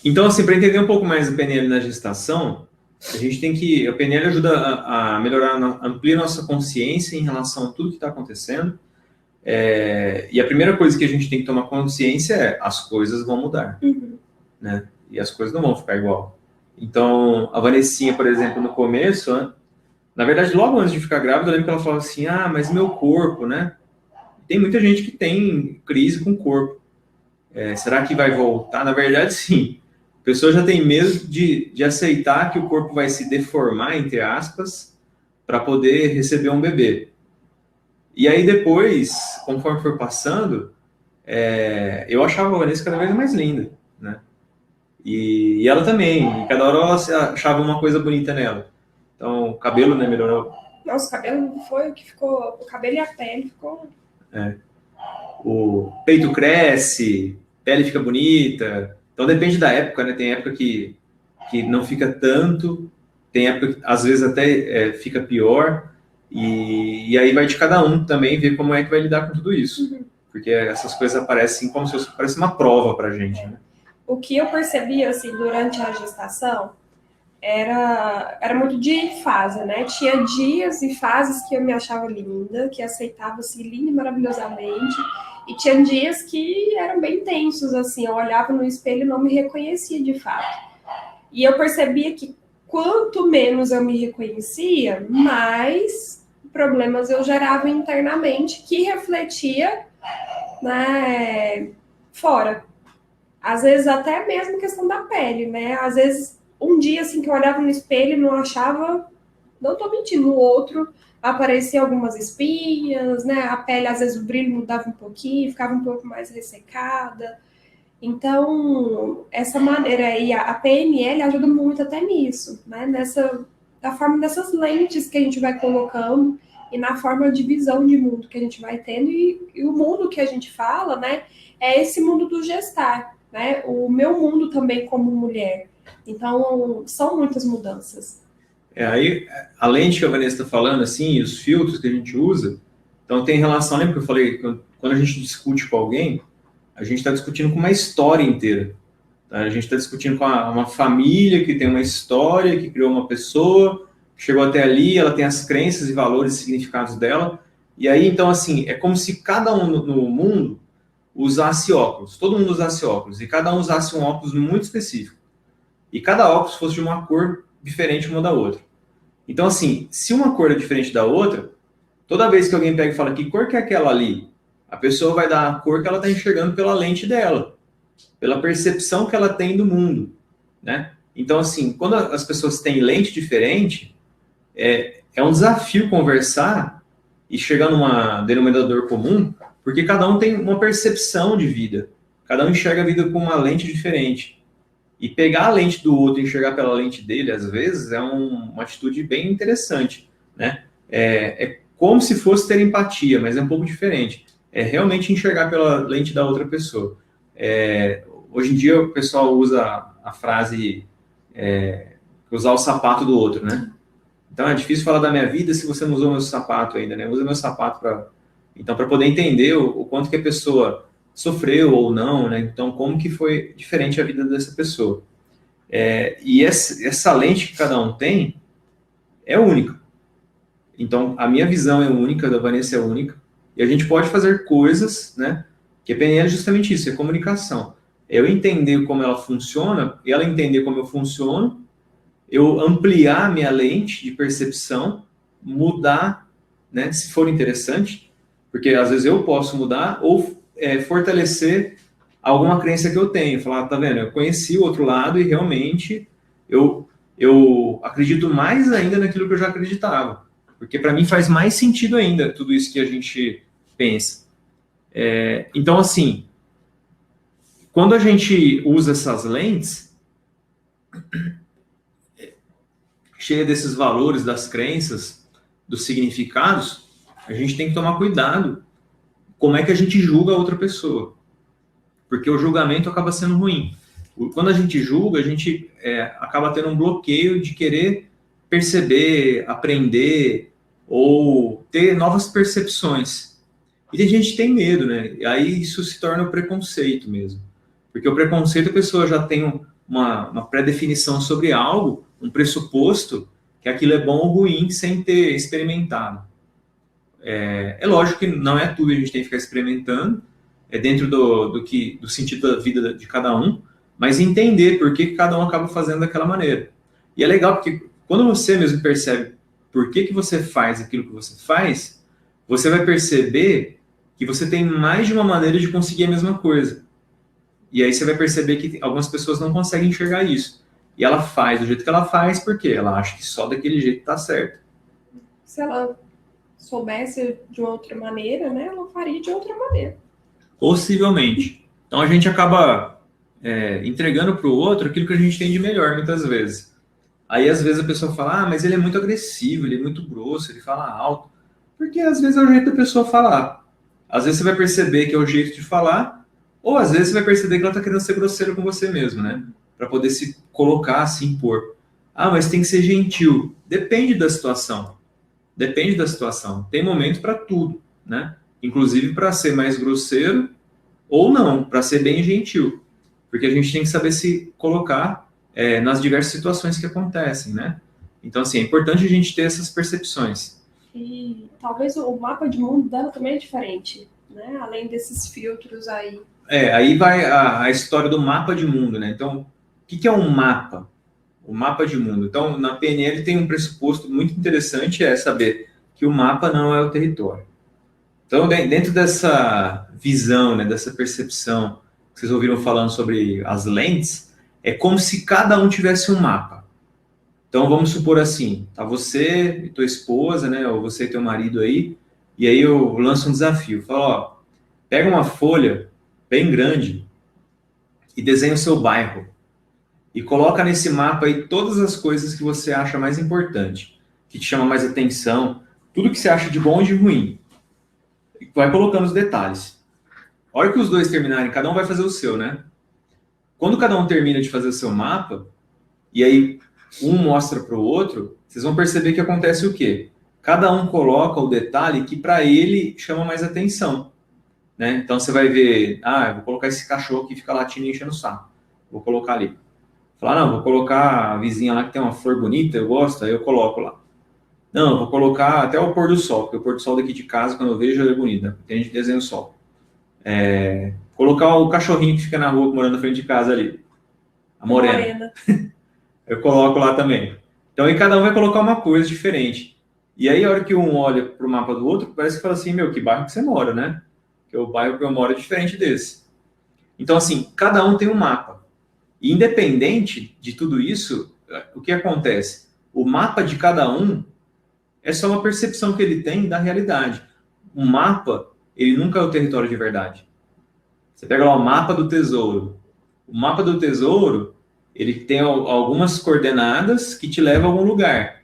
Então, assim, para entender um pouco mais a PNL na gestação, a gente tem que... A PNL ajuda a melhorar, amplia nossa consciência em relação a tudo que está acontecendo. E a primeira coisa que a gente tem que tomar consciência é as coisas vão mudar, né? E as coisas não vão ficar igual. Então, a Vanessinha, por exemplo, no começo, na verdade, logo antes de ficar grávida, eu lembro que ela falava assim, mas meu corpo, né? Tem muita gente que tem crise com o corpo. Será que vai voltar? Na verdade, sim. A pessoa já tem medo de aceitar que o corpo vai se deformar, entre aspas, para poder receber um bebê. E aí depois, conforme for passando, eu achava a Vanessa cada vez mais linda, né? E ela também, e cada hora ela achava uma coisa bonita nela. Então, o cabelo, né, melhorou. Nossa, o cabelo foi o que ficou. O cabelo e a pele ficou. O peito cresce, pele fica bonita. Então depende da época, né? Tem época que não fica tanto, tem época que às vezes até fica pior. E aí vai de cada um também ver como é que vai lidar com tudo isso. Porque essas coisas aparecem como se fosse parece uma prova pra gente, né? O que eu percebi, assim, durante a gestação era muito de fase, né? Tinha dias e fases que eu me achava linda, que aceitava, assim, linda maravilhosamente. E tinha dias que eram bem tensos, assim. Eu olhava no espelho e não me reconhecia de fato. E eu percebia que quanto menos eu me reconhecia, mais problemas eu gerava internamente que refletia, né, fora. Às vezes até mesmo questão da pele, né? Às vezes um dia assim que eu olhava no espelho e não achava, não tô mentindo, no outro apareciam algumas espinhas, né? A pele às vezes o brilho mudava um pouquinho, ficava um pouco mais ressecada. Então, essa maneira aí, a PNL ajuda muito até nisso, né? Da forma dessas lentes que a gente vai colocando e na forma de visão de mundo que a gente vai tendo e o mundo que a gente fala, né? É esse mundo do gestar, né? O meu mundo também como mulher. Então, são muitas mudanças. Aí, a lente que a Vanessa está falando, assim, os filtros que a gente usa, então tem relação, lembra que eu falei, quando a gente discute com alguém, a gente está discutindo com uma história inteira. Tá? A gente está discutindo com uma família que tem uma história, que criou uma pessoa, que chegou até ali, ela tem as crenças e valores e significados dela. E aí, então, assim, é como se cada um no mundo usasse óculos, todo mundo usasse óculos, e cada um usasse um óculos muito específico. E cada óculos fosse de uma cor diferente uma da outra. Então, assim, se uma cor é diferente da outra, toda vez que alguém pega e fala que cor que é aquela ali, a pessoa vai dar a cor que ela está enxergando pela lente dela, pela percepção que ela tem do mundo, né? Então, assim, quando as pessoas têm lente diferente, é um desafio conversar e chegar num denominador comum, porque cada um tem uma percepção de vida, cada um enxerga a vida com uma lente diferente. E pegar a lente do outro e enxergar pela lente dele, às vezes, é uma atitude bem interessante, né? É como se fosse ter empatia, mas é um pouco diferente. É realmente enxergar pela lente da outra pessoa. Hoje em dia, o pessoal usa a frase usar o sapato do outro, né? Então, é difícil falar da minha vida se você não usou meu sapato ainda, né? Usa meu sapato para... Então, para poder entender o quanto que a pessoa sofreu ou não, né? Então, como que foi diferente a vida dessa pessoa. E essa lente que cada um tem é única. Então, a minha visão é única, a da Vanessa é única, e a gente pode fazer coisas, né? Que a PNL é justamente isso, é comunicação. É eu entender como ela funciona, e ela entender como eu funciono, eu ampliar a minha lente de percepção, mudar, né? Se for interessante, porque às vezes eu posso mudar, ou fortalecer alguma crença que eu tenho. Falar, tá vendo, eu conheci o outro lado e realmente eu acredito mais ainda naquilo que eu já acreditava. Porque para mim faz mais sentido ainda tudo isso que a gente pensa. Então, assim, quando a gente usa essas lentes, cheia desses valores, das crenças, dos significados, a gente tem que tomar cuidado como é que a gente julga a outra pessoa. Porque o julgamento acaba sendo ruim. Quando a gente julga, a gente acaba tendo um bloqueio de querer perceber, aprender ou ter novas percepções. E a gente tem medo, né? E aí isso se torna o preconceito mesmo. Porque o preconceito, a pessoa já tem uma pré-definição sobre algo, um pressuposto que aquilo é bom ou ruim sem ter experimentado. É lógico que não é tudo que a gente tem que ficar experimentando, é dentro do sentido da vida de cada um, mas entender por que cada um acaba fazendo daquela maneira. E é legal porque quando você mesmo percebe por que você faz aquilo que você faz, você vai perceber que você tem mais de uma maneira de conseguir a mesma coisa. E aí você vai perceber que algumas pessoas não conseguem enxergar isso. E ela faz do jeito que ela faz, porque ela acha que só daquele jeito tá certo. Se ela soubesse de outra maneira, né, ela faria de outra maneira. Possivelmente. Então a gente acaba entregando para o outro aquilo que a gente tem de melhor, muitas vezes. Aí às vezes a pessoa fala, mas ele é muito agressivo, ele é muito grosso, ele fala alto. Porque às vezes é o jeito da pessoa falar. Às vezes você vai perceber que é o jeito de falar, ou às vezes você vai perceber que ela está querendo ser grosseiro com você mesmo, né? Para poder se colocar, se impor. Mas tem que ser gentil. Depende da situação. Depende da situação. Tem momento para tudo, né? Inclusive para ser mais grosseiro ou não, para ser bem gentil. Porque a gente tem que saber se colocar nas diversas situações que acontecem, né? Então, assim, é importante a gente ter essas percepções. E talvez o mapa de mundo dela também é diferente, né? Além desses filtros aí. Aí vai a história do mapa de mundo, né? Então, o que é um mapa? O mapa de mundo. Então, na PNL tem um pressuposto muito interessante, é saber que o mapa não é o território. Então, dentro dessa visão, né, dessa percepção que vocês ouviram falando sobre as lentes, é como se cada um tivesse um mapa. Então, vamos supor assim, tá você e tua esposa, né, ou você e teu marido aí, e aí eu lanço um desafio. Falo, pega uma folha bem grande e desenha o seu bairro. E coloca nesse mapa aí todas as coisas que você acha mais importante, que te chama mais atenção, tudo que você acha de bom e de ruim. E vai colocando os detalhes. A hora que os dois terminarem, cada um vai fazer o seu, né? Quando cada um termina de fazer o seu mapa, e aí um mostra para o outro, vocês vão perceber que acontece o quê? Cada um coloca o detalhe que para ele chama mais atenção, né? Então você vai ver, eu vou colocar esse cachorro que fica latindo e enchendo o saco. Vou colocar ali. Falar, não, vou colocar a vizinha lá que tem uma flor bonita, eu gosto, aí eu coloco lá. Não, vou colocar até o pôr do sol, porque o pôr do sol daqui de casa, quando eu vejo, é bonito, tem gente que desenha o sol. Colocar o cachorrinho que fica na rua, morando na frente de casa ali. A morena. Eu coloco lá também. Então, aí cada um vai colocar uma coisa diferente. E aí, a hora que um olha para o mapa do outro, parece que fala assim, que bairro que você mora, né? Porque o bairro que eu moro é diferente desse. Então, assim, cada um tem um mapa. E independente de tudo isso, o que acontece? O mapa de cada um é só uma percepção que ele tem da realidade. Um mapa, ele nunca é o território de verdade. Você pega lá o mapa do tesouro. O mapa do tesouro, ele tem algumas coordenadas que te levam a algum lugar.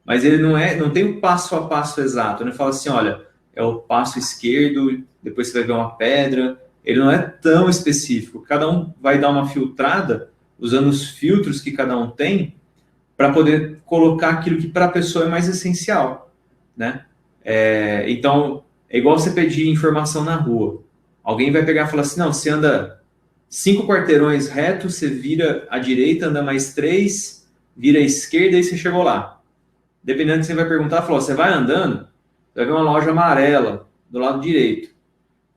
Mas ele não tem o passo a passo exato. Ele fala assim, olha, é o passo esquerdo, depois você vai ver uma pedra. Ele não é tão específico. Cada um vai dar uma filtrada, usando os filtros que cada um tem, para poder colocar aquilo que para a pessoa é mais essencial, né? Então, é igual você pedir informação na rua. Alguém vai pegar e falar assim, não, você anda 5 quarteirões reto, você vira à direita, anda mais 3, vira à esquerda e você chegou lá. Dependendo do que você vai perguntar, falou, você vai andando, você vai ver uma loja amarela do lado direito.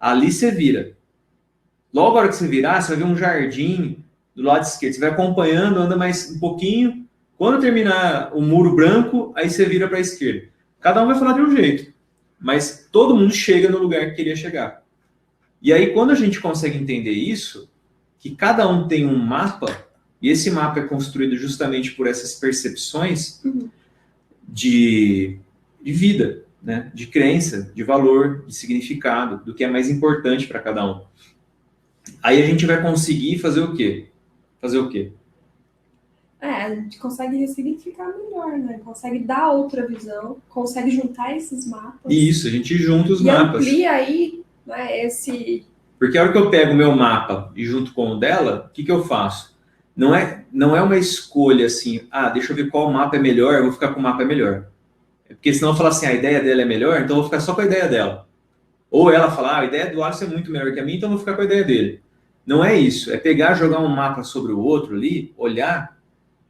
Ali você vira. Logo a hora que você virar, você vai ver um jardim do lado esquerdo. Você vai acompanhando, anda mais um pouquinho. Quando terminar o muro branco, aí você vira para a esquerda. Cada um vai falar de um jeito, mas todo mundo chega no lugar que queria chegar. E aí, quando a gente consegue entender isso, que cada um tem um mapa, e esse mapa é construído justamente por essas percepções de vida, né? De crença, de valor, de significado, do que é mais importante para cada um. Aí a gente vai conseguir fazer o quê? A gente consegue ressignificar melhor, né? Consegue dar outra visão, consegue juntar esses mapas. Isso, a gente junta os mapas. E amplia aí, né, esse... Porque a hora que eu pego o meu mapa e junto com o dela, o que eu faço? Não é uma escolha assim, deixa eu ver qual mapa é melhor, eu vou ficar com o mapa melhor. Porque senão eu falar assim, a ideia dela é melhor, então eu vou ficar só com a ideia dela. Ou ela falar, a ideia do Alisson é muito melhor que a minha, então eu vou ficar com a ideia dele. Não é isso, é pegar, jogar um mapa sobre o outro ali, olhar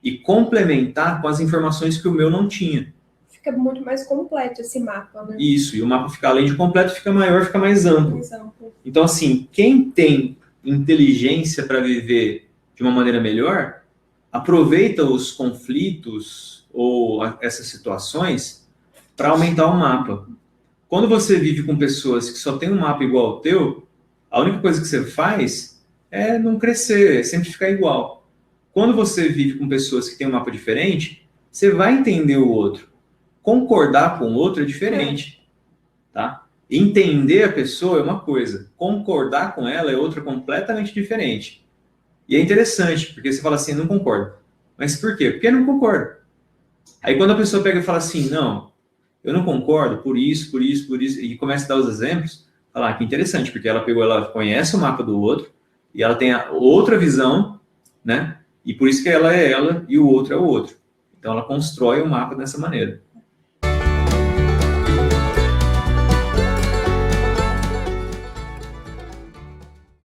e complementar com as informações que o meu não tinha. Fica muito mais completo esse mapa, né? Isso, e o mapa fica, além de completo, fica maior, fica mais amplo. Mais amplo. Então, assim, quem tem inteligência para viver de uma maneira melhor, aproveita os conflitos ou essas situações para aumentar o mapa. Quando você vive com pessoas que só tem um mapa igual ao teu, a única coisa que você faz é não crescer, é sempre ficar igual. Quando você vive com pessoas que têm um mapa diferente, você vai entender o outro. Concordar com o outro é diferente, tá? Entender a pessoa é uma coisa, concordar com ela é outra completamente diferente. E é interessante, porque você fala assim, não concordo. Mas por quê? Porque não concordo. Aí quando a pessoa pega e fala assim, não, eu não concordo por isso, por isso, por isso, e começa a dar os exemplos, fala, que interessante, porque ela pegou, ela conhece o mapa do outro, e ela tem a outra visão, né? E por isso que ela é ela e o outro é o outro. Então ela constrói o mapa dessa maneira.